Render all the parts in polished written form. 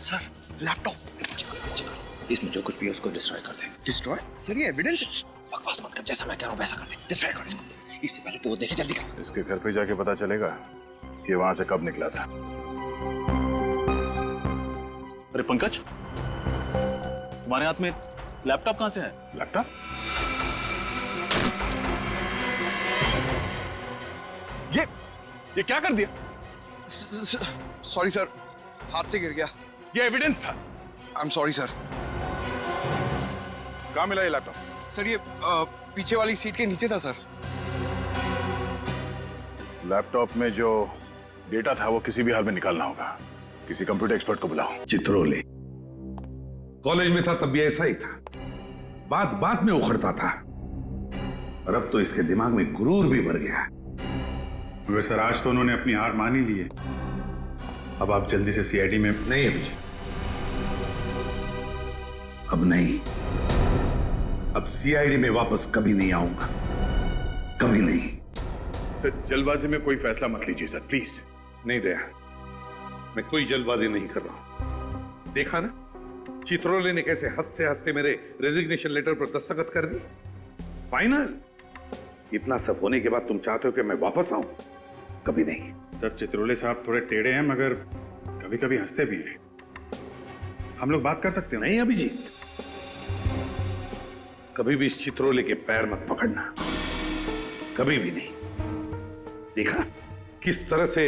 Sir laptop इसमें जो कुछ भी है उसको डिस्ट्रॉय कर दे। डिस्ट्रॉय? सर ये एविडेंस। बकवास मत कर, जैसा मैं कह रहा हूँ वैसा कर दे। डिस्ट्रॉय कर इसको। इससे पहले तो वो देखे, जल्दी कर। इसके घर पे जाके पता चलेगा कि वहां से कब निकला था। अरे पंकज, तुम्हारे हाथ में लैपटॉप कहां से है? लैपटॉप? ये क्या कर दिया? सॉरी सर, हाथ से गिर गया। ये एविडेंस था। I am sorry sir. कहाँ मिला ये लैपटॉप? सर ये पीछे वाली सीट के नीचे था सर। इस लैपटॉप में जो डेटा था वो किसी भी हाल में निकालना होगा। किसी कंप्यूटर एक्सपर्ट को बुलाओ। चित्रोले कॉलेज में था तब भी ऐसा ही था, बात बात में उखड़ता था, और अब तो इसके दिमाग में गुरूर भी भर गया। सर आज तो उन्होंने अपनी हार मान ही ली है। अब आप जल्दी से सीआईडी में। नहीं अभिजीत, अब नहीं। अब सीआईडी में वापस कभी नहीं आऊंगा, कभी नहीं। सर जल्दबाजी में कोई फैसला मत लीजिए सर, प्लीज। नहीं दया, मैं कोई जल्दबाजी नहीं कर रहा हूं। देखा ना चित्रोले ने कैसे हंसते हंसते मेरे रेजिग्नेशन लेटर पर दस्तखत कर दी। फाइनल। इतना सब होने के बाद तुम चाहते हो कि मैं वापस आऊं? कभी नहीं। सर चित्रोले साहब थोड़े टेढ़े हैं, मगर कभी कभी हंसते भी हैं। हम लोग बात कर सकते हैं। नहीं अभिजीत, कभी भी इस चित्रोले के पैर मत पकड़ना, कभी भी नहीं। देखा किस तरह से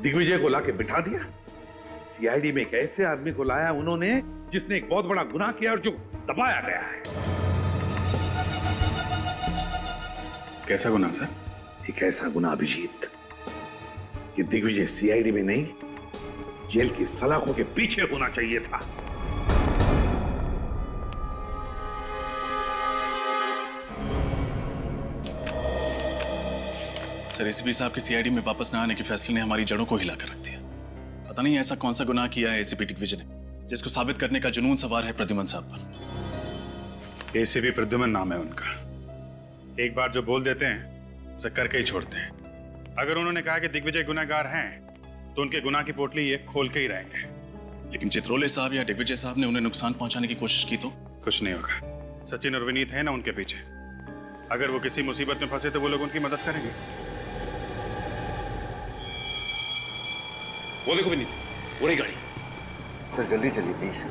दिग्विजय को लाके बिठा दिया। सीआईडी में एक ऐसे आदमी को लाया उन्होंने जिसने एक बहुत बड़ा गुनाह किया और जो दबाया गया है। कैसा गुनाह सर? एक ऐसा गुनाह अभिजीत कि दिग्विजय सीआईडी में नहीं, जेल की सलाखों के पीछे होना चाहिए था। सर एसीपी साहब के सीआईडी में वापस न आने के फैसले ने हमारी जड़ों को हिलाकर रख दिया। पता नहीं ऐसा कौन सा गुनाह किया है एसीपी दिग्विजय ने जिसको साबित करने का जुनून सवार है प्रद्युमन साहब पर। एसीपी प्रद्युमन नाम है उनका। एक बार जो बोल देते हैं उसे करके ही छोड़ते हैं। अगर उन्होंने कहा कि दिग्विजय गुनाहगार हैं तो उनके गुनाह की पोटली ये खोल के ही रहेंगे। लेकिन चित्रोले साहब या दिग्विजय साहब ने उन्हें नुकसान पहुंचाने की कोशिश की तो? कुछ नहीं होगा। सचिन और विनीत है ना उनके पीछे। अगर वो किसी मुसीबत में फंसे तो वो लोग उनकी मदद करेंगे। वो देखो विनीत, वो रही गाड़ी। सर जल्दी चलिए प्लीज।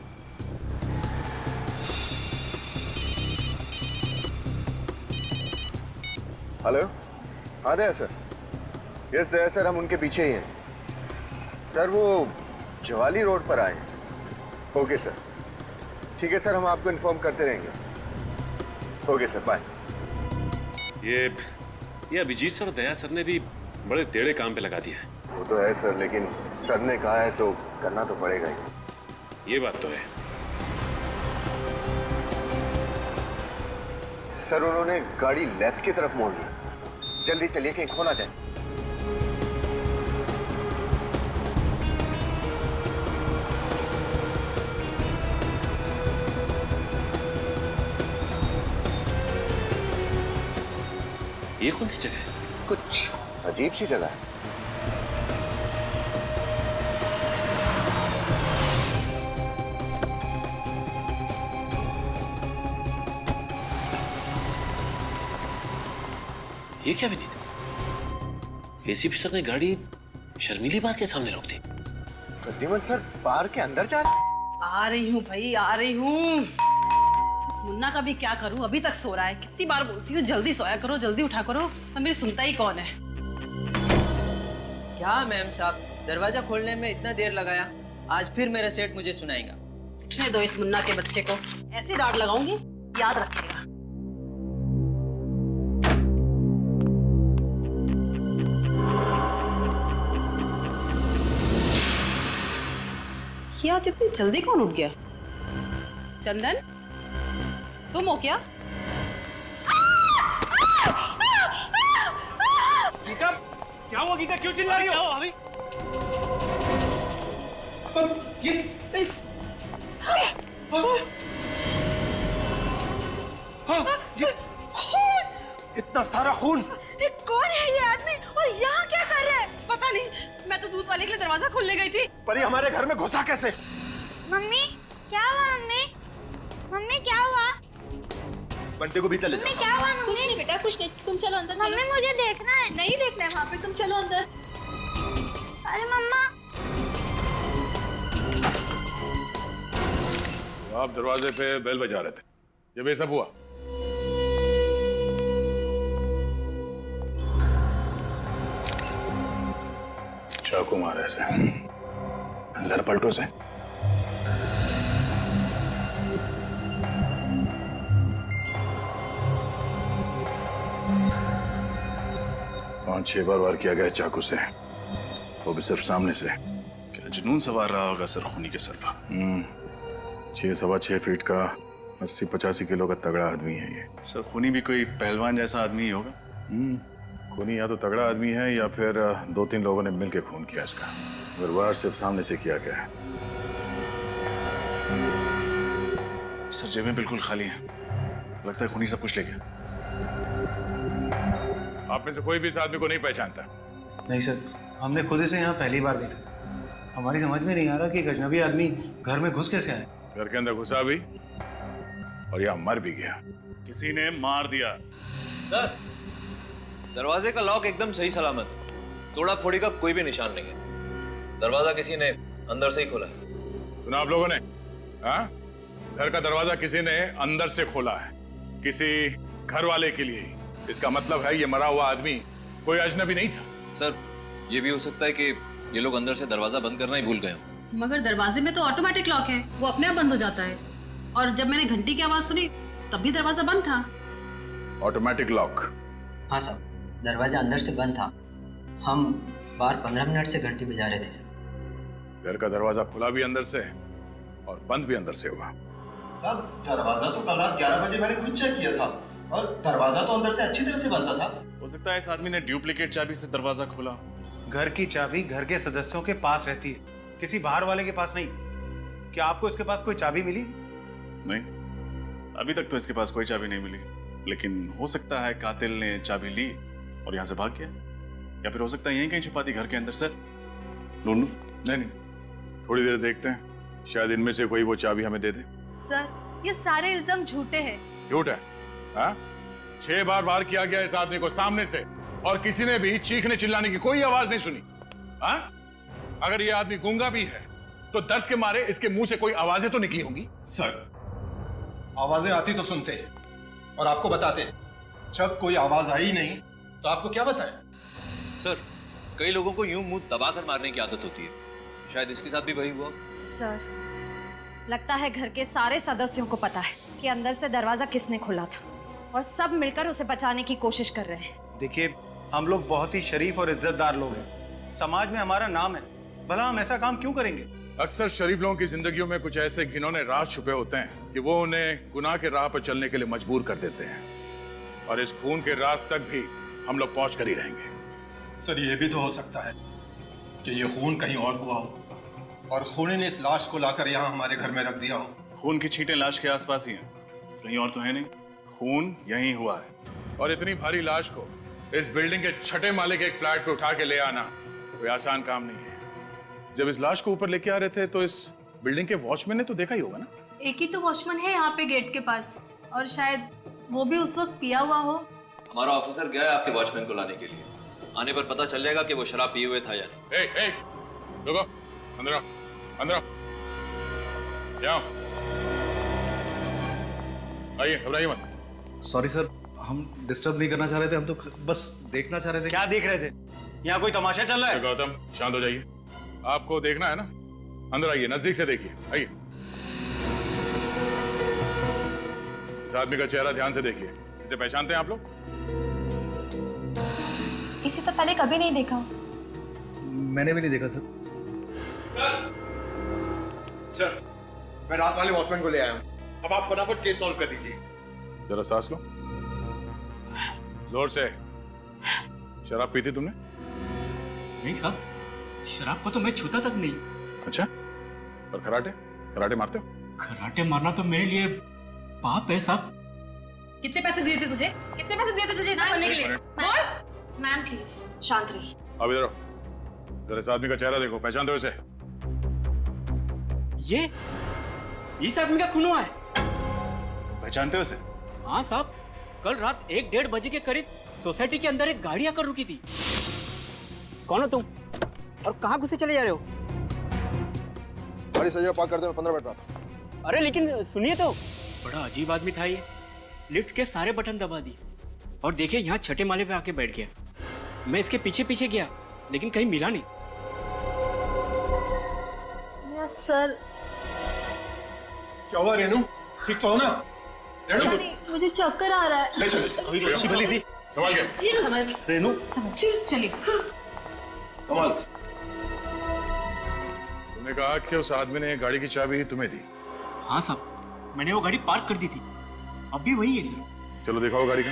हेलो, हाँ दया सर। यस दया सर, हम उनके पीछे ही हैं सर। वो जवाली रोड पर आए। ओके सर, ठीक है सर, हम आपको इन्फॉर्म करते रहेंगे। Okay sir, bye. ये अभिजीत सर और दया सर ने भी बड़े टेढ़े काम पे लगा दिया है। वो तो है सर, लेकिन सर ने कहा है तो करना तो पड़ेगा ही। ये बात तो है सर। उन्होंने गाड़ी लेफ्ट की तरफ मोड़ ली। जल्दी चलिए कहीं खो ना जाए। ये कौन सी जगह है? कुछ अजीब सी जगह है। ये क्या विनीत? एसीपी सर ने गाड़ी शर्मीली बार के सामने रोक दी। प्रद्युमन सर बार के अंदर जा रहे? आ रही हूँ भाई, आ रही हूँ। इस मुन्ना का भी क्या करूँ, अभी तक सो रहा है। कितनी बार बोलती हूँ जल्दी सोया करो, जल्दी उठा करो, अब मेरी सुनता ही कौन है। क्या मैम साहब, दरवाजा खोलने में इतना देर लगाया? आज फिर मेरा सेठ मुझे सुनाएगा। उठने दो इस मुन्ना के बच्चे को, ऐसी डांट लगाऊंगी याद रखेगा। ये आज इतनी जल्दी कौन उठ गया? चंदन, तुम हो क्या? गीता, क्या हुआ गीता? क्यों चिल्ला रही हो? अभी ये इतना सारा खून। कौन है ये आदमी और यहाँ क्या कर रहा है? पता नहीं, मैं तो दूध वाले के लिए दरवाजा खोलने गई थी। पर ये हमारे घर में घुसा कैसे? मम्मी क्या हुआ? मम्मी मम्मी क्या हुआ? बंटे को भीतर ले मम्मी क्या हुआ? कुछ नहीं बेटा, कुछ नहीं, तुम चलो अंदर चलो। मम्मी मुझे देखना है। नहीं देखना है वहाँ पे, तुम चलो अंदर। अरे मम्मा आप दरवाजे पे बेल बजा रहे थे जब ये सब हुआ। चाकू मारे से, जरा पलटो से। पांच छह बार वार किया गया चाकू से, वो भी सिर्फ सामने से। क्या जुनून सवार रहा होगा सर खूनी के सर पर। 6-6.25 फीट का 80-85 किलो का तगड़ा आदमी है ये। सर खूनी भी कोई पहलवान जैसा आदमी ही होगा। खूनी या तो तगड़ा आदमी है या फिर 2-3 लोगों ने मिलकर खून किया इसका। मगर वार सिर्फ सामने से किया गया है। सर जेबें बिल्कुल खाली हैं, लगता है खूनी सब कुछ ले गया। आप में से कोई भी इस आदमी को नहीं पहचानता? नहीं सर, हमने खुद इसे यहाँ पहली बार देखा। हमारी समझ में नहीं आ रहा कि एक अजनबी आदमी घर में घुस कैसे आए। घर के अंदर घुसा भी और यहाँ मर भी गया। किसी ने मार दिया। सर, दरवाजे का लॉक एकदम सही सलामत है, तोड़ा फोड़ी का कोई भी निशान नहीं है। दरवाजा किसी ने अंदर से ही खोला है। सुना आप लोगों ने? हाँ, घर का दरवाजा किसी ने अंदर से खोला है, किसी घर वाले के लिए। इसका मतलब है ये मरा हुआ आदमी कोई अजनबी नहीं था। सर, ये भी हो सकता है कि ये लोग अंदर से दरवाजा बंद करना ही भूल गए हों। मगर दरवाजे में तो ऑटोमेटिक लॉक है, वो अपने आप बंद हो जाता है। और जब मैंने घंटी की आवाज सुनी तब भी दरवाजा बंद था। Automatic lock? हाँ साहब, दरवाजा अंदर से बंद था। हम बाहर 15 मिनट से घंटी बजा रहे थे। घर का दरवाजा खुला भी अंदर से और बंद भी अंदर से हुआ। साहब, दरवाजा तो कल रात 11 बजे मैंने खुद चेक किया था और दरवाजा तो अंदर से अच्छी तरह से बंद था साहब। हो सकता है इस आदमी ने डुप्लीकेट चाबी से दरवाजा खोला। घर की चाबी घर के सदस्यों के पास रहती है, किसी बाहर वाले के पास नहीं। क्या आपको इसके पास कोई चाबी मिली? नहीं, अभी तक तो इसके पास कोई चाबी नहीं मिली, लेकिन हो सकता है कातिल ने चाबी ली और यहाँ से भाग गया, या फिर हो सकता है यहीं कहीं छुपा दी घर के अंदर। सर ढूंढ लूं? नहीं, थोड़ी देर देखते हैं, शायद इनमें से कोई वो चाबी हमें दे दे। सर, ये सारे इल्जाम झूठे हैं। झूठ है? हाँ? 6 बार वार किया गया इस आदमी को सामने से और किसी ने भी चीखने चिल्लाने की कोई आवाज नहीं सुनी। हाँ? अगर ये आदमी गूंगा भी है तो दर्द के मारे इसके मुंह से कोई आवाजें तो निकली होंगी। सर, आवाजें आती तो सुनते और आपको बताते। जब कोई आवाज आई नहीं तो आपको क्या बताएं? सर, कई लोगों को यूं मुंह दबाकर मारने की आदत होती है, शायद इसके साथ भी वही हुआ। सर, लगता है घर के सारे सदस्यों को पता है कि अंदर से दरवाजा किसने खोला था और सब मिलकर उसे बचाने की कोशिश कर रहे हैं। देखिए, हम लोग बहुत ही शरीफ और इज्जतदार लोग हैं, समाज में हमारा नाम है, भला हम ऐसा काम क्यों करेंगे? अक्सर शरीफ लोगों की जिंदगियों में कुछ ऐसे घिनौने राज छुपे होते हैं कि वो उन्हें गुनाह के राह पर चलने के लिए मजबूर कर देते हैं, और इस खून के राज तक भी हम लोग पहुंच कर ही रहेंगे। सर, ये भी तो हो सकता है कि ये खून कहीं और हुआ हो और खूनी ने इस लाश को लाकर यहाँ हमारे घर में रख दिया हो। खून की छींटें लाश के आसपास ही हैं, कहीं और तो है नहीं। खून यहीं हुआ है। और इतनी भारी लाश को इस बिल्डिंग के 6ठे माले के एक फ्लैट पे उठा के ले आना कोई आसान काम नहीं है। जब इस लाश को ऊपर लेके आ रहे थे तो इस बिल्डिंग के वॉचमैन ने तो देखा ही होगा ना? एक ही तो वॉचमैन है यहाँ पे गेट के पास, और शायद वो भी उस वक्त पिया हुआ हो। हमारा ऑफिसर गया है आपके वॉचमैन को लाने के लिए, आने पर पता चल जाएगा कि वो शराब पिए हुए था या नहीं। ए, रुको, अंदर आओ, अंदर आओ, जाओ, आइए, घबराइए मत। सॉरी सर, हम डिस्टर्ब नहीं करना चाह रहे थे, हम तो बस देखना चाह रहे थे। क्या देख रहे थे? यहाँ कोई तमाशा चल रहा है? गौतम, शांत हो जाइए। आपको देखना है ना, अंदर आइए, नजदीक से देखिए, आइए। इस आदमी का चेहरा ध्यान से देखिए। इसे पहचानते हैं आप लोग? इसे तो पहले कभी नहीं देखा। मैंने भी नहीं देखा सर। सर, मैं रात वाले वॉचमैन को ले आया हूँ। अब आप फटाफट केस सॉल्व कर दीजिए। जरा सांस लो, जोर से। शराब पीती तुमने? नहीं साहब, शराब को तो मैं छूता तक नहीं। अच्छा, और कराटे? कराटे मारते हो? कराटे मारना तो मेरे लिए पाप है साहब। कितने पैसे दिए थे तुझे? कितने पैसे दिए थे तुझे ऐसा करने के लिए? बोल। मैम प्लीज शांत रहिए। अब इधर आओ, जरा इस आदमी का चेहरा देखो, पहचानते हो इसे? ये इस आदमी का खून हुआ है। पहचानते हो उसे? हाँ साहब, कल रात 1-1:30 बजे के करीब सोसाइटी के अंदर एक गाड़ी आकर रुकी थी। कौन हो तुम और कहाँ घुसे चले जा रहे हो? गाड़ी सही पार्क कर दे, मैं 15 मिनट में आता हूं। अरे लेकिन सुनिए तो, बड़ा अजीब आदमी था ये। लिफ्ट के सारे बटन दबा दिए और देखिए यहाँ छठे माले पे आके बैठ गया। मैं इसके पीछे पीछे गया लेकिन कहीं मिला नहीं। सर क्या हुआ रेनू? ठीक तो हो ना? रेनू मुझे चक्कर आ रहा है। ले चलो इसे, अभी तो अच्छी भली थी। संभाल के। समझ रेनू चलिए। कमाल, तुमने कहा कि उस आदमी ने गाड़ी की चाबी तुम्हें दी। हाँ साहब, मैंने वो गाड़ी पार्क कर दी थी, अब भी वही है सर। चलो दिखाओ गाड़ी का।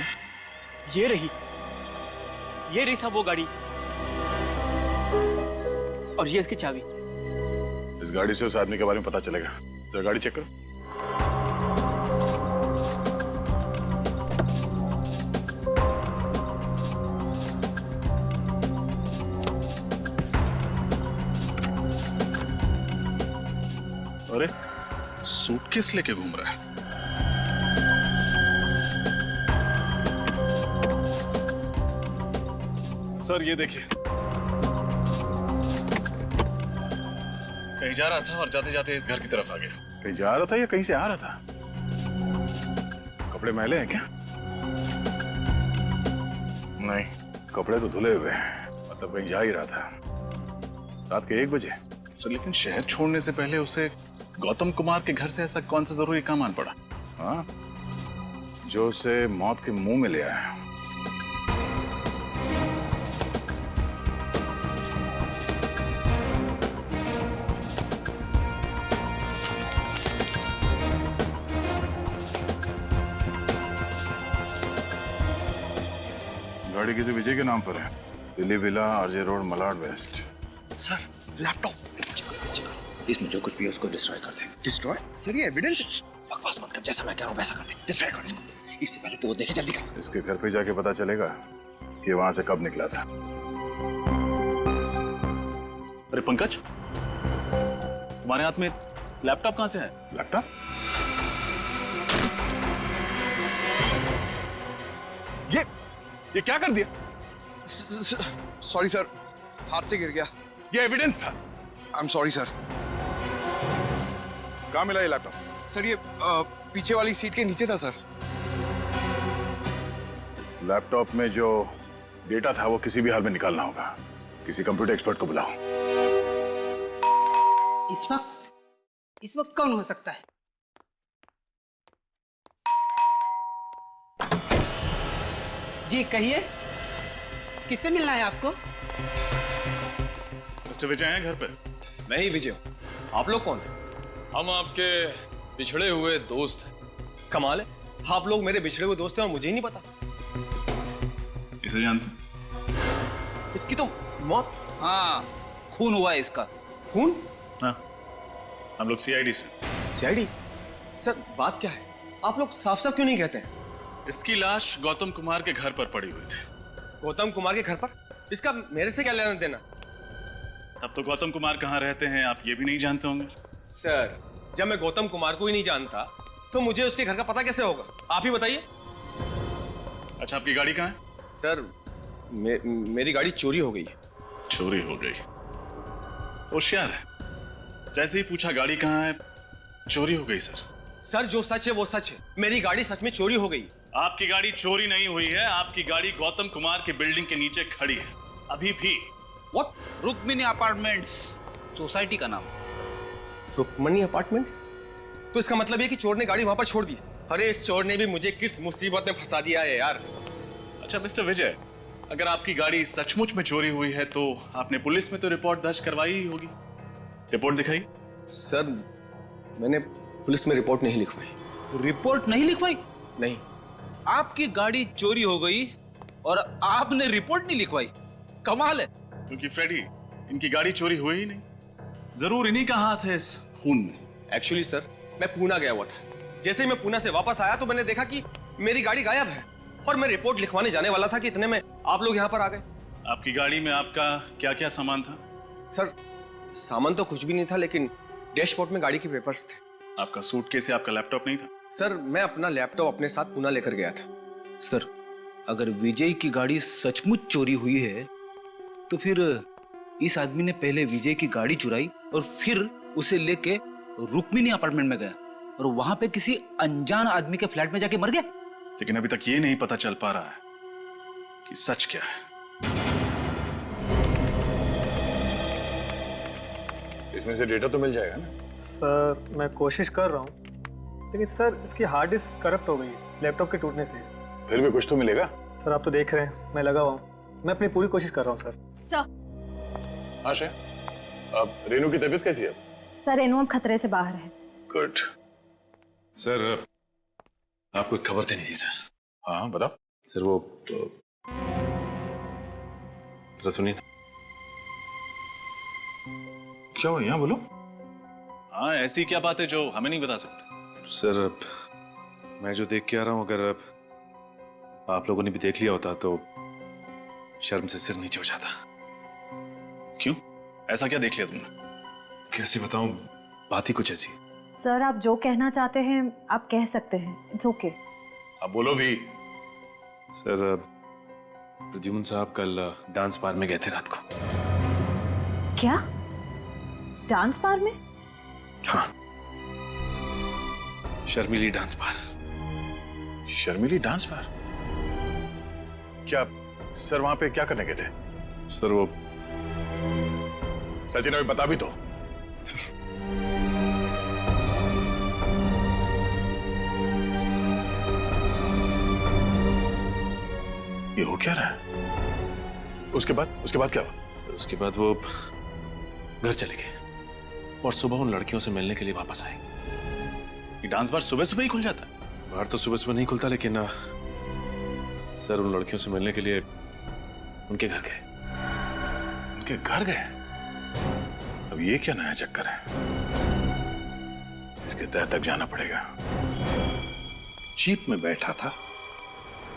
ये रही साहब वो गाड़ी, और ये इसकी चाबी। इस गाड़ी से उस आदमी के बारे में पता चलेगा। तो गाड़ी चेक करो। अरे सूटकेस लेके घूम रहा है। सर ये देखिए, कहीं जा रहा था और जाते जाते इस घर की तरफ आ गया। कहीं जा रहा था या कहीं से आ रहा था? कपड़े मैले हैं क्या? नहीं, कपड़े तो धुले हुए हैं, मतलब कहीं जा ही रहा था। रात के 1 बजे। सर लेकिन शहर छोड़ने से पहले उसे गौतम कुमार के घर से ऐसा कौन सा जरूरी काम आन पड़ा? हाँ, जो उसे मौत के मुंह में ले आया। गाड़ी किसी विजय के नाम पर है। Delhi villa, RJ road, Malad west. Sir laptop इसमें जो कुछ भी है उसको डिस्ट्रॉय कर दे। डिस्ट्रॉय? सर ये एविडेंस। बकवास मत कर, जैसा मैं कह रहा हूँ वैसा कर दे। डिस्ट्रॉय कर इसको, इससे पहले कि वो देखे। जल्दी कर। इसके घर पे जाके पता चलेगा कि वहां से कब निकला था। अरे पंकज, तुम्हारे हाथ में लैपटॉप कहाँ से है? लैपटॉप? ये क्या कर दिया? सॉरी सर, हाथ से गिर गया। ये एविडेंस था। I am sorry sir. कहाँ मिला ये लैपटॉप? सर ये पीछे वाली सीट के नीचे था सर। इस लैपटॉप में जो डेटा था वो किसी भी हाल में निकालना होगा। किसी कंप्यूटर एक्सपर्ट को बुलाओ। इस वक्त कौन हो सकता है? जी कहिए, किससे मिलना है आपको? मिस्टर विजय हैं घर पे? मैं ही विजय हूँ। आप लोग कौन हैं? हम आपके बिछड़े हुए दोस्त हैं। कमाल है, आप लोग मेरे बिछड़े हुए दोस्त हैं और मुझे ही नहीं पता। इसे जानते? इसकी तो मौत। हाँ, खून हुआ है इसका। खून? हाँ, हम लोग सीआईडी से। सीआईडी? सर बात क्या है? आप लोग साफ साफ क्यों नहीं कहते हैं? इसकी लाश गौतम कुमार के घर पर पड़ी हुई थी। गौतम कुमार के घर पर? इसका मेरे से क्या लेना देना? तब तो गौतम कुमार कहाँ रहते हैं आप ये भी नहीं जानते होंगे। सर जब मैं गौतम कुमार को ही नहीं जानता तो मुझे उसके घर का पता कैसे होगा? आप ही बताइए। अच्छा, आपकी गाड़ी कहाँ है? सर मेरी गाड़ी चोरी हो गई। चोरी हो गई? होशियार है, जैसे ही पूछा गाड़ी कहाँ है, चोरी हो गई। सर जो सच है वो सच है, मेरी गाड़ी सच में चोरी हो गई। आपकी गाड़ी चोरी नहीं हुई है, आपकी गाड़ी गौतम कुमार की बिल्डिंग के नीचे खड़ी है अभी भी। व्हाट? रुक्मिणी अपार्टमेंट्स, सोसाइटी का नाम। रुक्मिणी अपार्टमेंट्स? तो इसका मतलब ये कि चोर ने गाड़ी वहां पर छोड़ दी। अरे इस चोर ने भी मुझे किस मुसीबत में फंसा दिया है यार। अच्छा मिस्टर विजय, अगर आपकी गाड़ी सचमुच में चोरी हुई है तो आपने पुलिस में तो रिपोर्ट दर्ज करवाई ही होगी। रिपोर्ट दिखाई। सर मैंने पुलिस में रिपोर्ट नहीं लिखवाई। रिपोर्ट नहीं लिखवाई? नहीं। आपकी गाड़ी चोरी हो गई और आपने रिपोर्ट नहीं लिखवाई? कमाल है। क्योंकि फ्रेडी, इनकी गाड़ी चोरी हुई ही नहीं। जरूर इन्हीं का हाथ है इस खून में। एक्चुअली सर मैं पूना गया हुआ था। जैसे ही मैं पूना से वापस आया तो मैंने देखा कि मेरी गाड़ी गायब है और मैं रिपोर्ट लिखवाने जाने वाला था कि इतने में आप लोग यहाँ पर आ गए। आपकी गाड़ी में आपका क्या क्या सामान था? सर सामान तो कुछ भी नहीं था, लेकिन डैशबोर्ड में गाड़ी के पेपर्स थे। आपका सूटकेस या आपका लैपटॉप नहीं था? सर, मैं अपना लैपटॉप अपने साथ पुणे लेकर गया था। सर, अगर विजय की गाड़ी सचमुच चोरी हुई है तो फिर इस आदमी ने पहले विजय की गाड़ी चुराई और फिर उसे लेके रुक्मिणी अपार्टमेंट में गया और वहां पे किसी अनजान आदमी के फ्लैट में जाके मर गया। लेकिन अभी तक ये नहीं पता चल पा रहा है कि सच क्या है। इसमें से डेटा तो मिल जाएगा ना? सर मैं कोशिश कर रहा हूँ, लेकिन सर इसकी हार्ड डिस्क करप्ट हो गई है लैपटॉप के टूटने से। फिर भी कुछ तो मिलेगा। सर आप तो देख रहे हैं मैं लगा हुआ हूँ, मैं अपनी पूरी कोशिश कर रहा हूँ सर। सर। आशा, अब रेनू की तबीयत कैसी है? सर रेनू अब खतरे से बाहर है। गुड। सर, आपको एक खबर देनी थी सर। हाँ बताओ। सर वो जरा सुनिए ना। क्या हुआ, यहाँ बोलो। हाँ, ऐसी क्या बात है जो हमें नहीं बता सकते? सर मैं जो देख के आ रहा हूँ, अगर आप लोगों ने भी देख लिया होता तो शर्म से सिर नीचे हो जाता। क्यों, ऐसा क्या देख लिया तुमने? कैसे बताऊं, बात ही कुछ ऐसी। सर आप जो कहना चाहते हैं आप कह सकते हैं, इट्स ओके। अब बोलो भी। सर प्रद्युम्न साहब कल डांस बार में गए थे रात को। क्या? डांस बार में? हाँ, शर्मिली डांस बार। शर्मिली डांस बार? क्या सर वहां पे क्या करने गए थे? सर वो सचिन अभी बता भी तो। ये हो क्या रहा है? उसके बाद क्या हुआ? उसके बाद वो घर चले गए और सुबह उन लड़कियों से मिलने के लिए वापस आए। ये डांस बार सुबह सुबह ही खुल जाता है? बार तो सुबह सुबह नहीं खुलता, लेकिन सर उन लड़कियों से मिलने के लिए उनके घर गए। उनके घर गए? अब ये क्या नया चक्कर है? इसके तह तक जाना पड़ेगा। जीप में बैठा था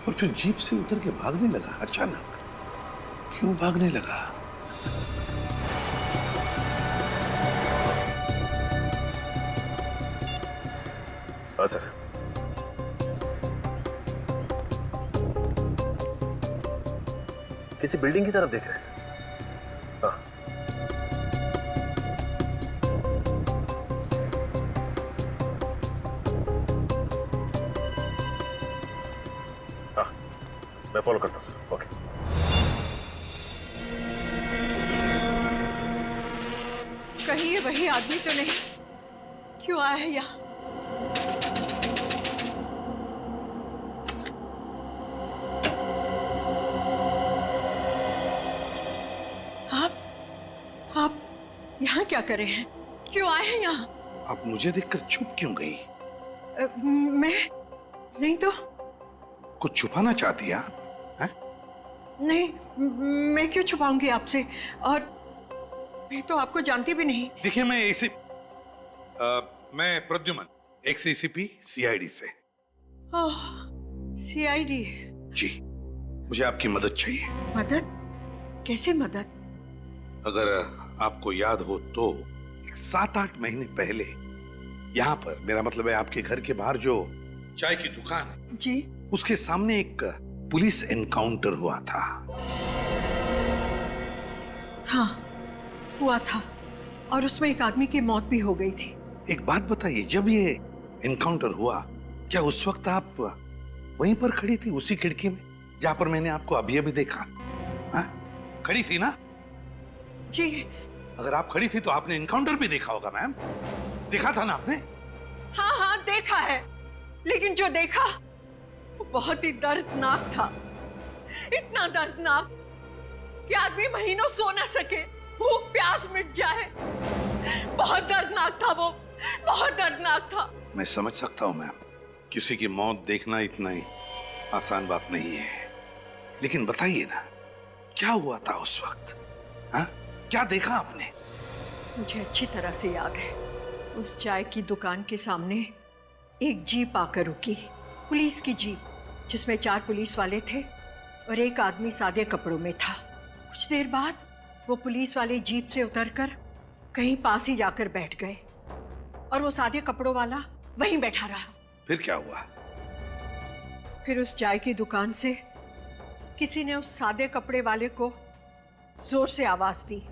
और फिर जीप से उतर के भागने लगा अचानक। क्यों भागने लगा? हाँ सर। किसी बिल्डिंग की तरफ देख रहे हैं सर। हाँ। हाँ, मैं फॉलो करता हूँ सर। ओके। कहीं ये वही आदमी तो नहीं? क्यों आया है यहाँ? आप यहाँ क्या कर रहे हैं? क्यों आए हैं यहाँ? आप मुझे देखकर चुप क्यों गई? मैं नहीं तो। कुछ छुपाना चाहती आप? नहीं, मैं क्यों छुपाऊंगी आपसे? और मैं तो आपको जानती भी नहीं। देखिए मैं प्रद्युम्न, एक्स एसीपी सीआईडी से। सीआईडी? जी, मुझे आपकी मदद चाहिए। मदद? कैसे मदद? अगर आपको याद हो तो 7-8 महीने पहले यहाँ पर, मेरा मतलब है आपके घर के बाहर जो चाय की दुकान है जी, उसके सामने एक पुलिस एनकाउंटर हुआ था। हाँ हुआ था, और उसमें एक आदमी की मौत भी हो गई थी। एक बात बताइए, जब ये एनकाउंटर हुआ क्या उस वक्त आप वहीं पर खड़ी थी, उसी खिड़की में जहां पर मैंने आपको अभी देखा? खड़ी थी ना? जी। अगर आप खड़ी थी तो आपने एनकाउंटर भी देखा होगा मैम। देखा था ना आपने? हाँ हाँ देखा है, लेकिन जो देखा वो बहुत ही दर्दनाक था। इतना दर्दनाक कि आदमी महीनों सो ना सके, भूख प्यास मिट जाए। बहुत दर्दनाक था वो, बहुत दर्दनाक था। मैं समझ सकता हूं मैम, किसी की मौत देखना इतना ही आसान बात नहीं है, लेकिन बताइए ना क्या हुआ था उस वक्त? क्या देखा आपने? मुझे अच्छी तरह से याद है, उस चाय की दुकान के सामने एक जीप आकर रुकी, पुलिस की जीप, जिसमें 4 पुलिस वाले थे और एक आदमी सादे कपड़ों में था। कुछ देर बाद वो पुलिस वाले जीप से उतरकर कहीं पास ही जाकर बैठ गए और वो सादे कपड़ों वाला वहीं बैठा रहा। फिर क्या हुआ? फिर उस चाय की दुकान से किसी ने उस सादे कपड़े वाले को जोर से आवाज दी,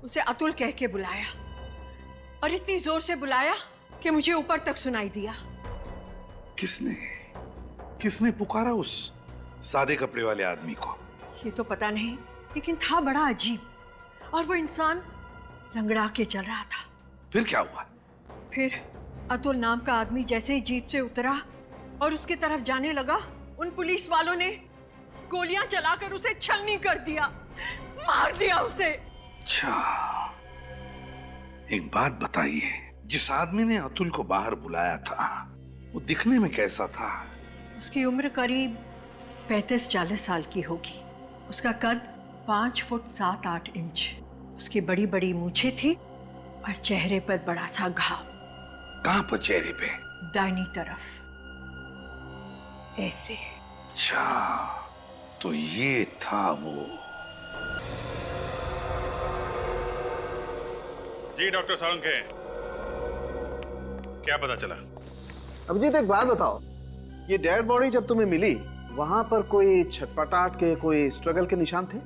उसे अतुल कह के बुलाया और इतनी जोर से बुलाया कि मुझे ऊपर तक सुनाई दिया। किसने पुकारा उस सादे कपड़े वाले आदमी को? ये तो पता नहीं, लेकिन था बड़ा अजीब और वो इंसान लंगड़ा के चल रहा था। फिर क्या हुआ? फिर अतुल नाम का आदमी जैसे ही जीप से उतरा और उसकी तरफ जाने लगा, उन पुलिस वालों ने गोलियां चलाकर उसे छलनी कर दिया, मार दिया उसे। अच्छा, एक बात बताइए, जिस आदमी ने अतुल को बाहर बुलाया था वो दिखने में कैसा था? उसकी उम्र करीब 35-40 साल की होगी। उसका कद 5 फुट 7-8 इंच। उसकी बड़ी बड़ी मूछें थी और चेहरे पर बड़ा सा घाव। कहां पर चेहरे पे? दाहिनी तरफ, ऐसे। अच्छा, तो ये था वो। जी डॉक्टर सालुंखे, क्या पता चला? अभिजीत एक बात बताओ, ये डेड बॉडी जब तुम्हें मिली वहां पर कोई छटपटाहट के, कोई स्ट्रगल के निशान थे?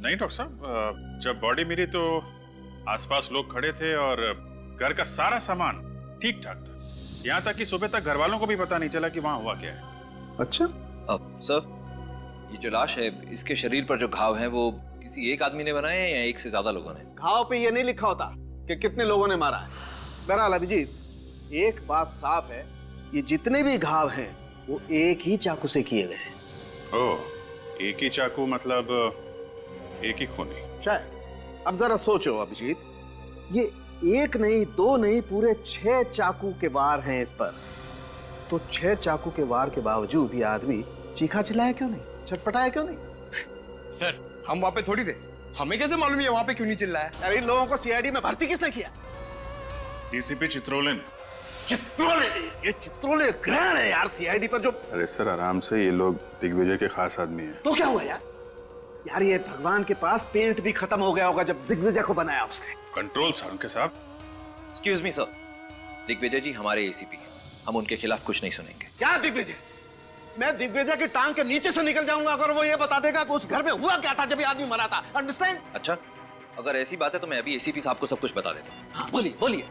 नहीं डॉक्टर साहब, जब बॉडी मिली तो आसपास लोग खड़े थे और घर का सारा सामान ठीक ठाक था। यहाँ तक कि सुबह तक घर वालों को भी पता नहीं चला कि वहाँ हुआ क्या है। अच्छा। अब सर, ये जो लाश है, इसके शरीर पर जो घाव हैं वो किसी एक आदमी ने बनाए हैं या एक से ज्यादा लोगों ने? घाव पे ये नहीं लिखा होता कि कितने लोगों ने मारा है। बहरहाल अभिजीत, एक बात साफ है, ये जितने भी घाव हैं वो एक ही चाकू से किए गए हैं। ओह, एक ही चाकू मतलब एक ही खूनी? शायद। अब जरा सोचो अभिजीत, ये एक नहीं, दो नहीं, पूरे 6 चाकू के वार हैं इस पर। तो 6 चाकू के वार के बावजूद ये आदमी चीखा चिल्लाया क्यों नहीं, छटपटाया क्यों नहीं? सर, हम वहां पे थोड़ी थे, हमें कैसे मालूम है वहां पे क्यों नहीं चिल्लाया? अरे इन लोगों को सीआईडी में भर्ती किसने किया? डीसीपी चित्रोले ने। चित्रोले? ये चित्रोले ग्रहण है यार सीआईडी पर जो। अरे सर आराम से, ये लोग दिग्विजय के खास आदमी हैं। तो क्या हुआ यार? यार ये भगवान के पास पेंट भी खत्म हो गया होगा जब दिग्विजय को बनाया उसने। कंट्रोल सालुंखे साहब। एक्सक्यूज मी सर, दिग्विजय जी हमारे एसीपी हैं, हम उनके खिलाफ कुछ नहीं सुनेंगे। क्या दिग्विजय? मैं दिग्विजय की टांग के नीचे से निकल जाऊंगा अगर वो ये बता देगा कि उस घर में हुआ क्या था जब ये आदमी मरा था। अंडरस्टैंड? अच्छा, अगर ऐसी बात है तो मैं अभी एसीपी साहब को सब कुछ बता देता हूँ। हाँ, बोलिए बोलिए।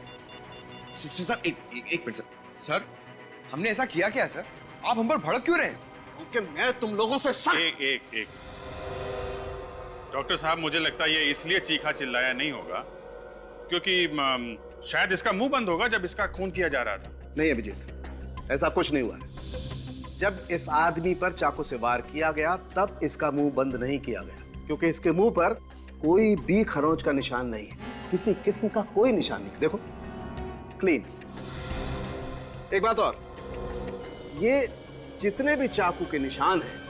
सर एक मिनट सर, हमने ऐसा किया क्या है सर? आप हम पर भड़क क्यों रहे हैं? क्योंकि मैं तुम लोगों से सख्त। एक डॉक्टर साहब, मुझे लगता है ये इसलिए चीखा चिल्लाया नहीं होगा क्योंकि शायद इसका मुंह बंद होगा जब इसका खून किया जा रहा था। नहीं अभिजीत, ऐसा कुछ नहीं हुआ। जब इस आदमी पर चाकू से वार किया गया तब इसका मुंह बंद नहीं किया गया, क्योंकि इसके मुंह पर कोई भी खरोंच का निशान नहीं है, किसी किस्म का कोई निशान नहीं। देखो, क्लीन। एक बात और, ये जितने भी चाकू के निशान हैं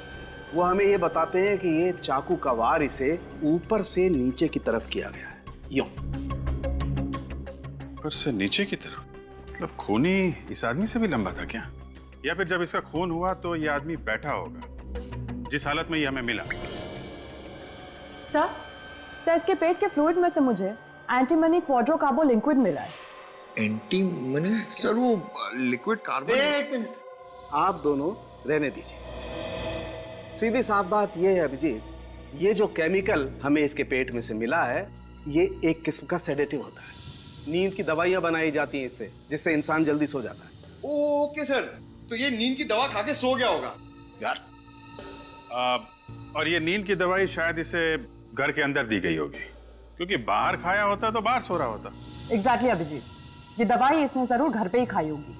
वो हमें ये बताते हैं कि ये चाकू का वार इसे ऊपर से नीचे की तरफ किया गया है। यूं ऊपर से नीचे की तरफ? मतलब खूनी इस आदमी से भी लंबा था क्या? या फिर जब इसका खून हुआ तो ये आदमी बैठा होगा जिस हालत में ये हमें मिला? सर इसके पेट के फ्लूइड में से मुझे एंटीमनी क्वाड्रोकार्बो लिक्विड मिला है। एंटीमनी? सर वो लिक्विड कार्बन। एक मिनट, आप दोनों रहने दीजिए। सीधी साफ बात यह है अभिजीत, ये जो केमिकल हमें इसके पेट में से मिला है ये एक किस्म का सेडेटिव होता है। नींद की दवाइयां बनाई जाती हैं इससे, जिससे इंसान जल्दी सो जाता है। ओके सर, तो ये नींद की दवा खा के सो गया होगा यार। और ये नींद की दवाई शायद इसे घर के अंदर दी गई होगी, क्योंकि बाहर खाया होता तो बाहर सो रहा होता। एग्जैक्टली अभिजीत, ये दवाई इसने जरूर घर पे ही खाई होगी,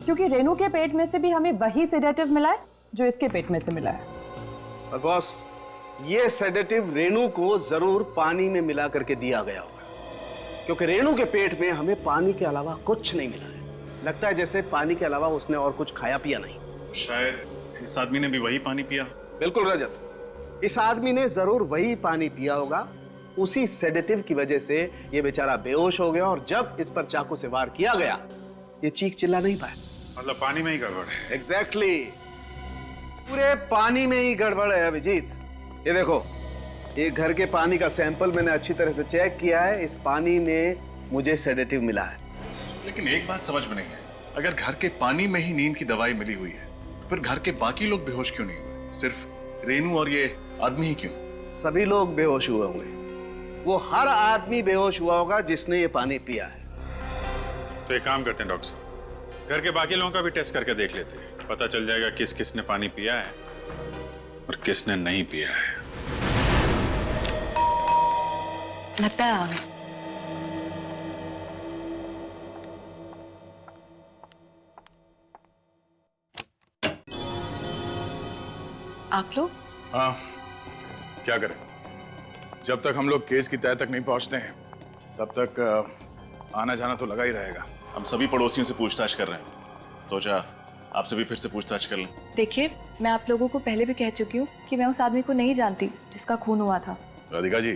क्योंकि रेनू के पेट में से भी हमें वही सेडेटिव मिला है जो इसके पेट में से मिला है। और बॉस, ये सेडेटिव रेनू को जरूर पानी में मिला करके दिया गया होगा, क्योंकि रेनू के पेट में हमें पानी के अलावा कुछ नहीं मिला है। लगता है जैसे पानी के अलावा उसने और कुछ खाया पिया नहीं। शायद इस आदमी ने भी वही पानी पिया। बिल्कुल रजत, इस आदमी ने जरूर वही पानी पिया होगा। उसी सेडेटिव की वजह से ये बेचारा बेहोश हो गया और जब इस पर चाकू से वार किया गया ये चीख चिल्ला नहीं पाया। मतलब पानी में ही गड़बड़ है। एग्जैक्टली, पूरे पानी में ही गड़बड़ है अभिजीत। ये देखो, ये घर के पानी का सैंपल मैंने अच्छी तरह से चेक किया है। इस पानी में मुझे सेडेटिव मिला है। लेकिन एक बात समझ में नहीं है, अगर घर के पानी में ही नींद की दवाई मिली हुई है तो फिर घर के बाकी लोग बेहोश क्यों नहीं हुए? सिर्फ रेनू और ये आदमी ही क्यों? सभी लोग बेहोश हुए होंगे। वो हर आदमी बेहोश हुआ होगा जिसने ये पानी पिया है। तो एक काम करते हैं डॉक्टर साहब, घर के बाकी लोगों का भी टेस्ट करके देख लेते हैं, पता चल जाएगा किस किसने पानी पिया है और किसने नहीं पिया है। लगता है आ गए। आप लोग? हाँ, क्या करें, जब तक हम लोग केस की तह तक नहीं पहुंचते हैं तब तक आना जाना तो लगा ही रहेगा। हम सभी पड़ोसियों से पूछताछ कर रहे हैं, सोचा आपसे भी फिर से पूछताछ कर लें। देखिए, मैं आप लोगों को पहले भी कह चुकी हूँ कि मैं उस आदमी को नहीं जानती जिसका खून हुआ था। राधिका जी,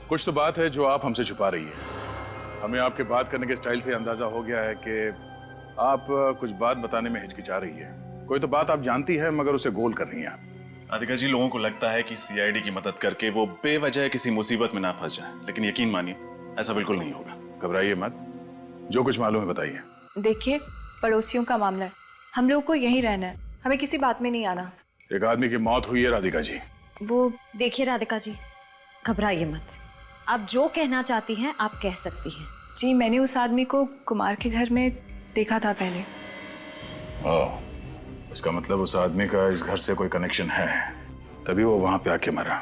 कुछ तो बात है जो आप हमसे छुपा रही है। हमें आपके बात करने के स्टाइल से अंदाजा हो गया है कि आप कुछ बात बताने में हिचकिचा रही है। कोई तो बात आप जानती है मगर उसे गोल कर रही हैं आप। राधिका जी, लोगों को लगता है कि सीआईडी की मदद करके वो बेवजह किसी मुसीबत में ना फंस जाए, लेकिन यकीन मानिए ऐसा बिल्कुल नहीं होगा। घबराइए मत, जो कुछ मालूम है बताइए। देखिए, पड़ोसियों का मामला है, हम लोग को यहीं रहना है, हमें किसी बात में नहीं आना। एक आदमी की मौत हुई है राधिका जी। वो देखिए राधिका जी, घबराइए मत, आप जो कहना चाहती हैं आप कह सकती हैं। जी, मैंने उस आदमी को कुमार के घर में देखा था पहले। इसका मतलब उस आदमी का इस घर से कोई कनेक्शन है, तभी वो वहां पे आके मरा।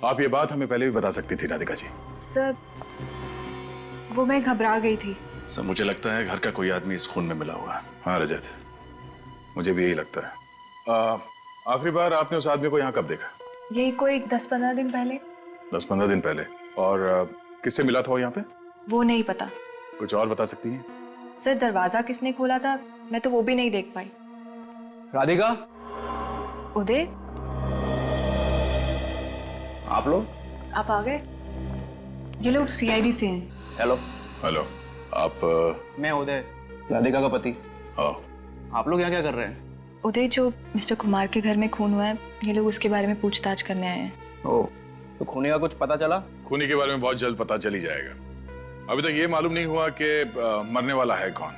आप ये बात हमें पहले भी बता सकती थी राधिका जी। सर, वो मैं घबरा गई थी। सर, मुझे लगता है घर का कोई आदमी इस खून में मिला हुआ है। हाँ रजत, मुझे भी यही लगता है। आखिरी बार आपने उस आदमी को यहाँ कब देखा? यही कोई 10-15 दिन पहले। 10-15 दिन पहले? और किससे मिला था वो यहाँ पे? वो नहीं पता। कुछ और बता सकती हैं? सर, दरवाजा किसने खोला था मैं तो वो भी नहीं देख पाई। राधिका, उदय, आप लोग? आप आ गए? ये लोग सीआईडी से हैं। हेलो। हेलो, आप? मैं उदय, राधिका का पति। आप लोग यहाँ क्या कर रहे हैं? उदय, जो मिस्टर कुमार के घर में खून हुआ है, ये लोग उसके बारे में पूछताछ करने आए हैं। ओह, तो खूनी का कुछ पता चला? खूनी के बारे में बहुत जल्द पता चल ही जाएगा। अभी तक ये मालूम नहीं हुआ कि मरने वाला है कौन।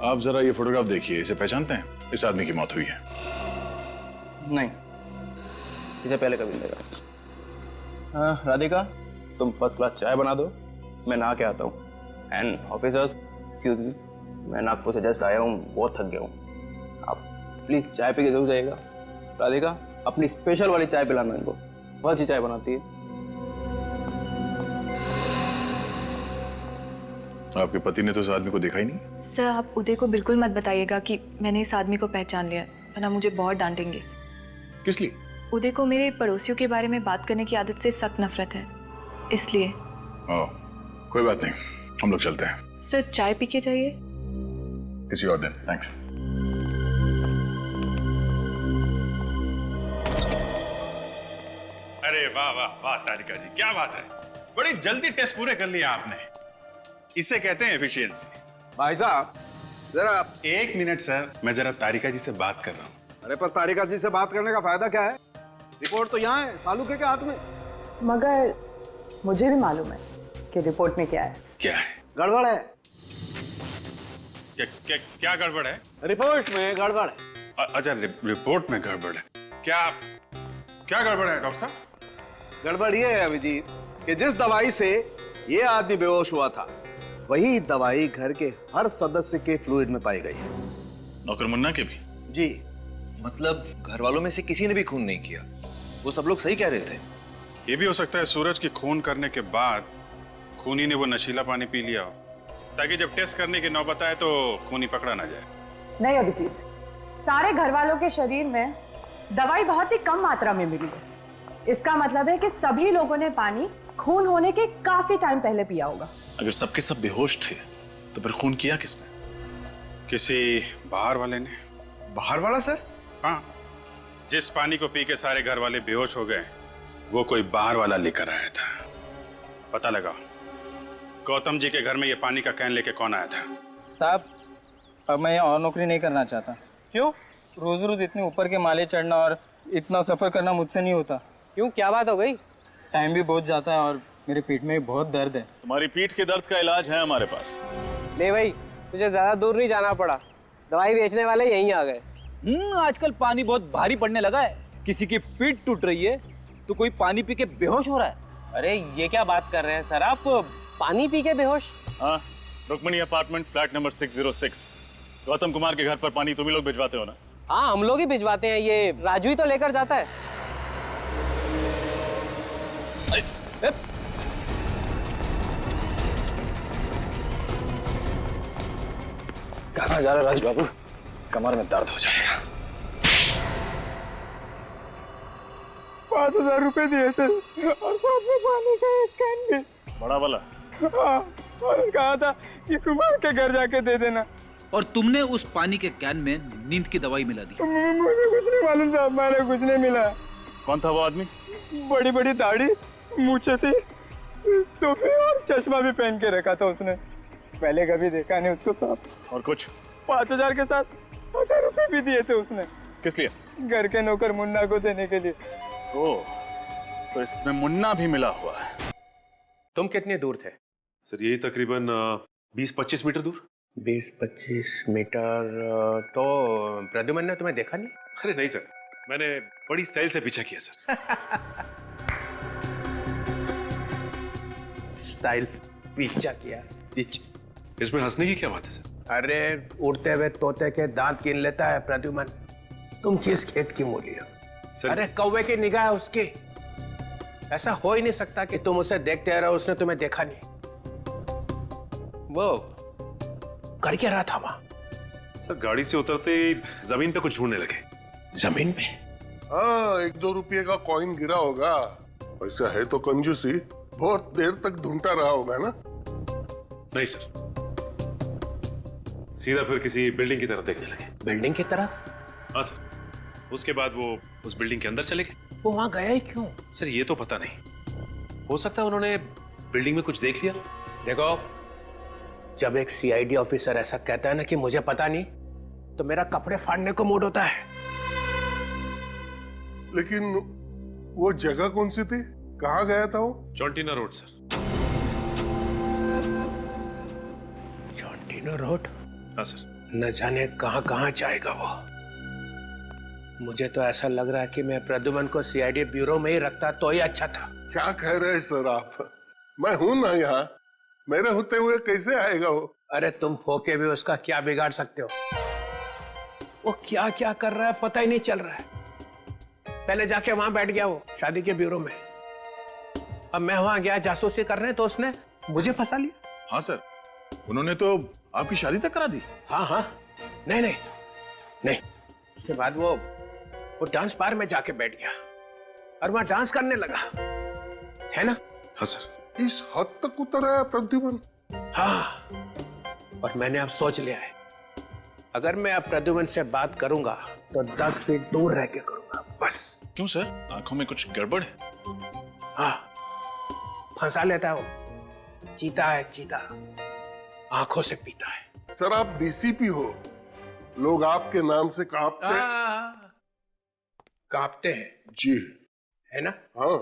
आप जरा ये फोटोग्राफ देखिए, इसे पहचानते हैं? इस आदमी की मौत हुई है। नहीं, इसे पहले कभी नहीं देखा। राधिका, तुम फर्स्ट क्लास चाय बना दो, मैं नहा के आता हूँ। एंड ऑफिसर्स, एक्सक्यूज मी, मैं नागपुर से जस्ट आया हूँ, बहुत थक गया हूँ। आप प्लीज चाय पी के जरूर जाइएगा। राधिका, अपनी स्पेशल वाली चाय पिलाना इनको, बहुत अच्छी चाय बनाती है। आपके पति ने तो इस आदमी को देखा ही नहीं? सर, आप उदय को बिल्कुल मत बताइएगा कि मैंने इस आदमी को पहचान लिया, वरना मुझे बहुत डांटेंगे। किस लिए? उदय को मेरे पड़ोसियों के बारे में बात करने की आदत से सख्त नफरत है, इसलिए। कोई बात नहीं, हम लोग चलते हैं। सर, चाय पी के जाइए। किसी और दिन। थैंक्स। अरे वाह वाह वाह तारिका जी, क्या बात है, बड़ी जल्दी टेस्ट पूरे कर लिया आपने। इसे कहते हैं एफिशिएंसी। भाई साहब, जरा एक मिनट सर, मैं जरा तारिका जी से बात कर रहा हूँ। अरे पर तारिका जी से बात करने का फायदा क्या है? रिपोर्ट तो यहाँ है, सालू के हाथ में। मगर मुझे भी मालूम है कि रिपोर्ट में क्या है। क्या है? गड़बड़ है। क्या गड़बड़ है? रिपोर्ट में गड़बड़ है। अच्छा, रिपोर्ट में गड़बड़ है। क्या गड़बड़ है डॉक्टर साहब? गड़बड़ ये है अभिजीत कि जिस दवाई से ये आदमी बेहोश हुआ था, वही दवाई घर के हर सदस्य के फ्लूइड में पाई गई है। नौकर मुन्ना के भी? जी। मतलब घर वालों में से किसी ने भी खून नहीं किया? वो सब लोग सही कह रहे थे। ये भी हो सकता है सूरज की खून करने के बाद खूनी ने वो नशीला पानी पी लिया हो, ताकि जब टेस्ट करने की नौबत आए तो खूनी पकड़ा ना जाए। नहीं अभिजीत, सारे घर वालों के शरीर में दवाई बहुत ही कम मात्रा में मिली है। इसका मतलब है कि सभी लोगों ने पानी खून होने के काफी टाइम पहले पिया होगा। अगर सबके सब बेहोश थे तो फिर खून किया किसने? किसी बाहर वाले ने। बाहर वाला सर? हाँ, जिस पानी को पी के सारे घर वाले बेहोश हो गए, वो कोई बाहर वाला लेकर आया था। पता लगाओ गौतम जी के घर में ये पानी का कैन लेके कौन आया था। साहब, अब मैं और नौकरी नहीं करना चाहता। क्यों? रोज रोज इतने ऊपर के माले चढ़ना और इतना सफर करना मुझसे नहीं होता। क्यों, क्या बात हो गई? टाइम भी बहुत जाता है और मेरे पेट में बहुत दर्द है। तुम्हारी पीठ के दर्द का इलाज है हमारे पास। ले भाई, तुझे ज्यादा दूर नहीं जाना पड़ा, दवाई बेचने वाले यहीं आ गए। आजकल पानी बहुत भारी पड़ने लगा है। किसी की पीठ टूट रही है तो कोई पानी पी के बेहोश हो रहा है। अरे ये क्या बात कर रहे हैं सर आप, पानी पी के बेहोश? हाँ, Rukmini apartment flat number 606। Gautam Kumar के घर पर पानी तुम ही लोग भिजवाते हो ना? हाँ, हम लोग ही भिजवाते हैं, ये राजू ही तो लेकर जाता है। कहाँ जा रहा है राजू बाबू? कमर में दर्द हो जाएगा। 5,000 रुपए दिए थे और साथ में पानी का एक कैन भी। बड़ा वाला? हाँ, और कहा था कि कुमार के घर जाके दे देना। और तुमने उस पानी के कैन में नींद की दवाई मिला दी? मुझे कुछ नहीं मालूम साहब, मैंने कुछ नहीं मिला। कौन था वो आदमी? बड़ी बड़ी दाढ़ी, मूछें थी, टोपी और चश्मा भी पहन के रखा था उसने। पहले कभी देखा नहीं उसको साहब। और कुछ? 5,000 के साथ 1,000 रुपए भी दिए थे उसने। किस लिए? घर के नौकर मुन्ना को देने के लिए। ओह, तो इसमें मुन्ना भी मिला हुआ है। तुम कितने दूर थे? सर यही तकरीबन 20-25 मीटर दूर। 20-25 मीटर? तो प्रद्युमन ने तुम्हें देखा नहीं? अरे नहीं सर, मैंने बड़ी स्टाइल से पीछा किया सर। स्टाइल पीछा किया? इसमें हंसने की क्या बात है सर? अरे उड़ते हुए तोते के दांत गिन लेता है प्रद्युमन। तुम किस खेत की मूली हो? अरे कौवे की निगाह है उसकी। ऐसा हो ही नहीं सकता कि तुम उसे देखते रहो, उसने तुम्हें देखा नहीं। वो कर क्या रहा था वहां? सर गाड़ी से उतरते ही जमीन पे कुछ ढूंढने लगे। जमीन पे? हाँ, 1-2 रुपये का कॉइन गिरा होगा। वैसा है तो कंजूसी, बहुत देर तक ढूंढता रहा होगा ना? नहीं सर, सीधा फिर किसी बिल्डिंग की तरफ देखने लगे। बिल्डिंग की तरफ? हाँ सर, उसके बाद वो उस बिल्डिंग के अंदर चले गए। वो वहां गया ही क्यों? सर ये तो पता नहीं, हो सकता है उन्होंने बिल्डिंग में कुछ देख लिया। देखो, जब एक सीआईडी ऑफिसर ऐसा कहता है ना कि मुझे पता नहीं, तो मेरा कपड़े फाड़ने को मूड होता है। लेकिन वो जगह कौन सी थी? कहाँ गया था वो? चौंटीना रोड सर। चौंटीना रोड? हाँ सर। न जाने कहाँ कहाँ जाएगा वो। मुझे तो ऐसा लग रहा है कि मैं प्रद्युमन को सीआईडी ब्यूरो में ही रखता तो ही अच्छा था। क्या कह रहे हैं सर आप? मैं हूं ना यहाँ, मेरे होते हुए कैसे आएगा वो? अरे तुम फोके भी उसका क्या बिगाड़ सकते हो? वो क्या क्या कर रहा है पता ही नहीं चल रहा है। पहले जाके वहां बैठ गया वो शादी के ब्यूरो में। अब मैं वहां गया जासूसी करने तो उसने मुझे फंसा लिया। हाँ सर, उन्होंने तो आपकी शादी तक करा दी। हाँ हाँ, नहीं नहीं नहीं। उसके बाद वो डांस बार में जाके बैठ गया और वहां डांस करने लगा, है ना? हाँ सर। इस हद तक उतर आया प्रद्युमन? हाँ, और मैंने अब सोच लिया है, अगर मैं अब प्रद्युमन से बात करूंगा तो 10 फीट दूर रह के करूंगा बस। क्यों सर, आंखों में कुछ गड़बड़ है? हाँ, फंसा लेता है वो। चीता है चीता, आंखों से पीता है। सर आप डीसीपी हो, लोग आपके नाम से कांपते हैं जी, है ना? हाँ।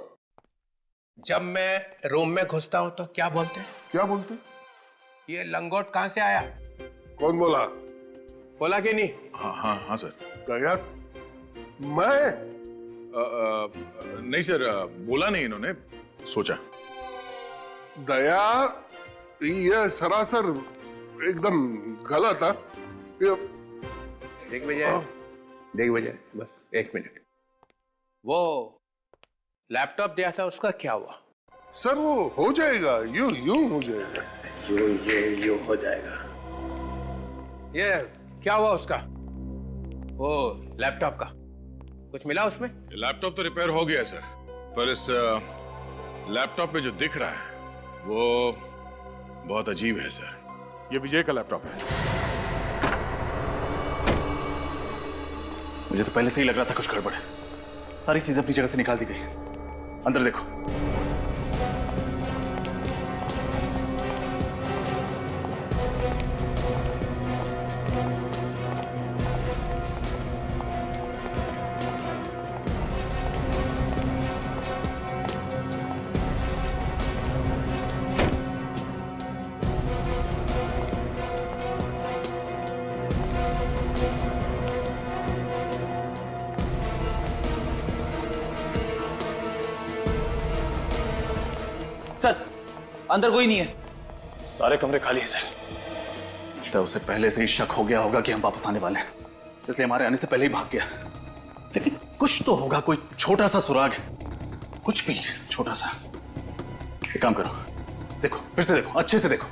जब मैं रूम में घुसता हूं तो क्या बोलते हैं? क्या बोलते? ये लंगोट कहां से आया? कौन बोला? बोला कि नहीं? हाँ हाँ हाँ सर। दया? मैं? नहीं सर, बोला नहीं इन्होंने, सोचा। दया ये सरासर एकदम गलत है। देख बजे बस 1 मिनट। वो लैपटॉप दिया था उसका क्या हुआ? सर वो हो जाएगा, यूं हो जाएगा। यूं हो जाएगा। ये क्या हुआ उसका? वो लैपटॉप का कुछ मिला उसमें? लैपटॉप तो रिपेयर हो गया सर, पर इस लैपटॉप पे जो दिख रहा है वो बहुत अजीब है सर। ये विजय का लैपटॉप है। मुझे तो पहले से ही लग रहा था कुछ गड़बड़ है। सारी चीजें अपनी जगह से निकाल दी गई। अंदर देखो। अंदर कोई नहीं है। सारे कमरे खाली हैं सर। तो उसे पहले से ही शक हो गया होगा कि हम वापस आने वाले हैं, इसलिए हमारे आने से पहले ही भाग गया। लेकिन कुछ तो होगा, कोई छोटा सा सुराग, कुछ भी छोटा सा। एक काम करो, देखो, फिर से देखो, अच्छे से देखो।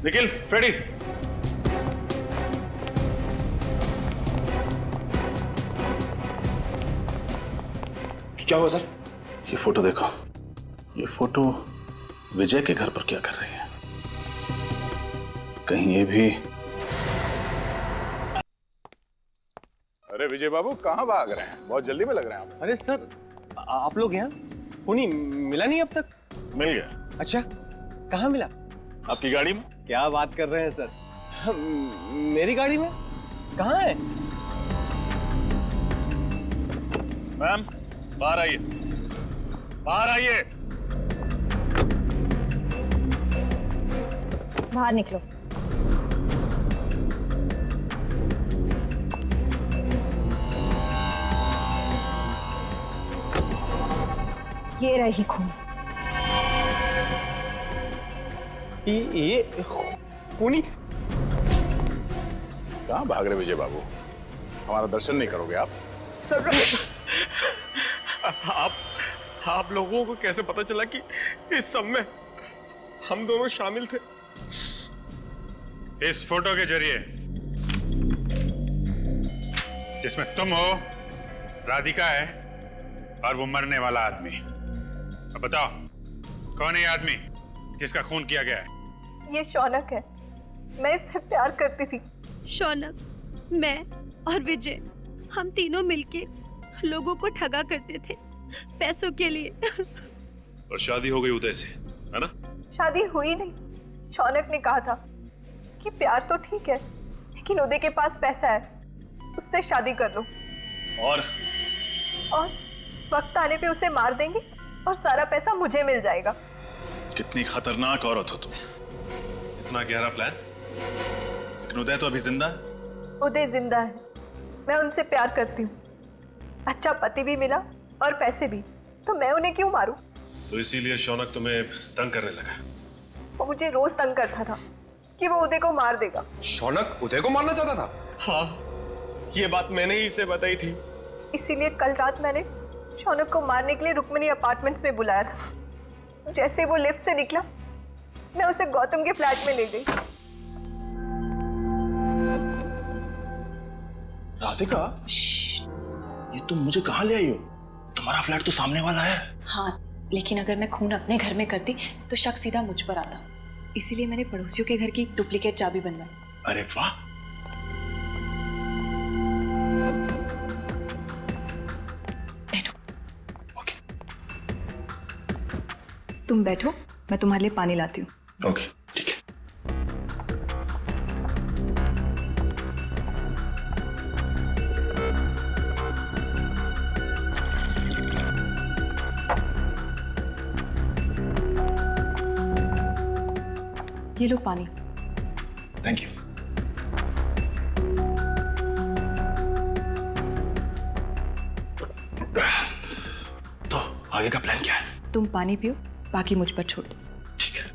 निखिल, फ्रेडी, क्या हुआ सर? ये फोटो देखो। ये फोटो विजय के घर पर क्या कर रही है? कहीं ये भी। अरे विजय बाबू, कहाँ भाग रहे हैं? बहुत जल्दी में लग रहे हैं आप। अरे सर, आप लोग यहाँ? खूनी मिला नहीं अब तक? मिल गया। अच्छा, कहाँ मिला? आपकी गाड़ी में। क्या बात कर रहे हैं सर? मेरी गाड़ी में? कहाँ है? मैम, बाहर आइए, बाहर आइए। बाहर निकलो। ये रही खून। ये खूनी? कहाँ भाग रहे विजय बाबू? हमारा दर्शन नहीं करोगे आप? सर, आप लोगों को कैसे पता चला कि इस सब में हम दोनों शामिल थे? इस फोटो के जरिए, जिसमें तुम हो, राधिका है और वो मरने वाला आदमी। अब बताओ, कौन है ये आदमी जिसका खून किया गया है? ये शौनक है। मैं इससे प्यार करती थी। शौनक, मैं और विजय, हम तीनों मिलके लोगों को ठगा करते थे पैसों के लिए। और शादी हो गई उदय से, है ना? शादी हुई नहीं। शौनक ने कहा था कि प्यार तो ठीक है, लेकिन उदय के पास पैसा है, उससे शादी कर लो। और वक्त आने पे उसे मार देंगे और सारा पैसा मुझे मिल जाएगा। कितनी खतरनाक औरत हो तुम। इतना गहरा प्लान। लेकिन उदय तो अभी जिंदा है। उदय जिंदा है, मैं उनसे प्यार करती हूँ। अच्छा पति भी मिला और पैसे भी, तो मैं उन्हें क्यों मारूं? तो इसीलिए शौनक तुम्हें तंग करने लगा? वो मुझे रोज तंग करता था कि वो उदय को मार देगा। शौनक उदय को मारना चाहता था? हाँ, ये बात मैंने ही इसे बताई थी। इसीलिए कल रात मैंने शौनक को मारने के लिए रुक्मिणी अपार्टमेंट्स में बुलाया था। जैसे वो लिफ्ट से निकला, मैं उसे गौतम के फ्लैट में ले गई। राधिका, ये तुम मुझे कहाँ ले आई हो? तुम्हारा फ्लैट तो सामने वाला है। हाँ, लेकिन अगर मैं खून अपने घर में करती तो शक सीधा मुझ पर आता। इसीलिए मैंने पड़ोसियों के घर की डुप्लीकेट चाबी बनवाई। अरे वाह। तुम बैठो, मैं तुम्हारे लिए पानी लाती हूँ। ओके, ठीक है। ये लो पानी। Thank you. तो आगे का प्लान क्या है? तुम पानी पियो, बाकी मुझ पर छोड़ दो। ठीक है।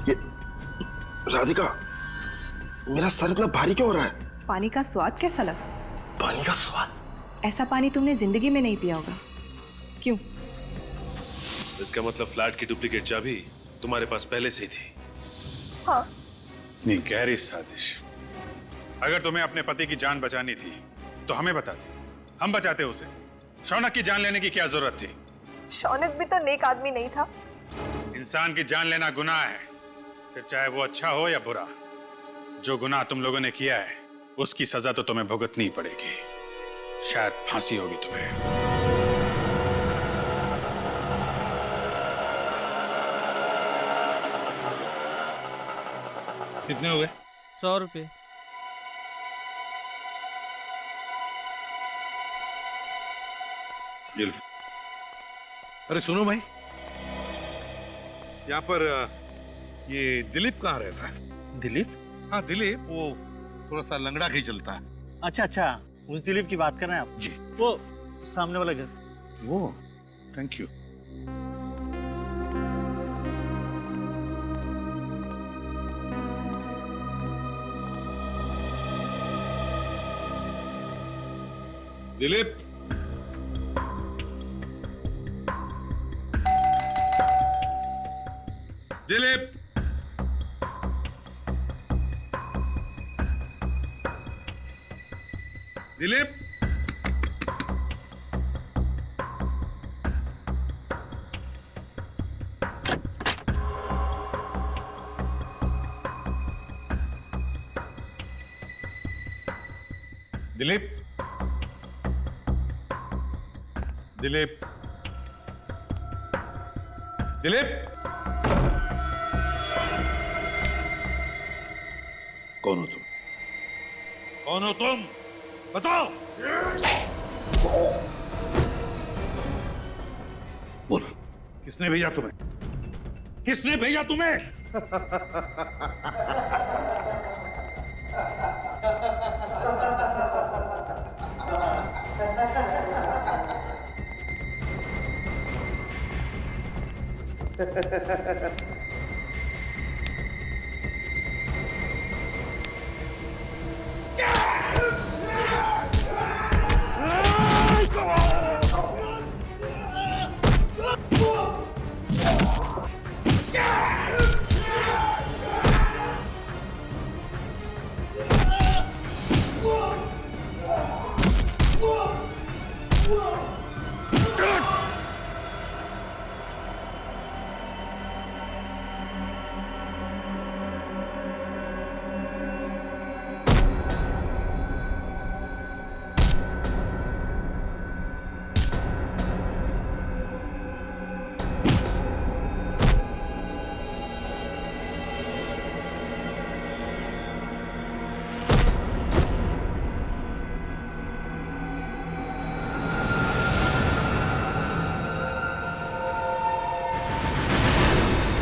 ये राधिका, मेरा सर इतना भारी क्यों हो रहा है? पानी का स्वाद कैसा लगा? पानी का स्वाद? ऐसा पानी तुमने जिंदगी में नहीं पिया होगा। क्यों? इसका मतलब फ्लैट की डुप्लीकेट चाबी तुम्हारे पास पहले से ही थी। हाँ। नहीं, गहरी साजिश। अगर तुम्हें अपने पति की जान बचानी थी तो हमें बताते, हम बचाते उसे। शौनक की जान लेने की क्या जरूरत थी? शौनक भी तो नेक आदमी नहीं था। इंसान की जान लेना गुनाह है, फिर चाहे वो अच्छा हो या बुरा। जो गुनाह तुम लोगों ने किया है उसकी सजा तो तुम्हें भुगतनी पड़ेगी। शायद फांसी होगी तुम्हें। कितने हो गए? 100 रुपये। अरे सुनो भाई, यहाँ पर ये दिलीप कहाँ रहता है? दिलीप? हाँ दिलीप, वो थोड़ा सा लंगड़ा के ही चलता है। अच्छा अच्छा, उस दिलीप की बात कर रहे हैं आप? जी। वो सामने वाला घर। वो, थैंक यू। दिलीप, दिलीप, दिलीप, दिलीप, दिलीप, दिलीप, कौन हो तुम? कौन हो तुम? बताओ। बोलो, किसने भेजा तुम्हें? किसने भेजा तुम्हें? Whoa!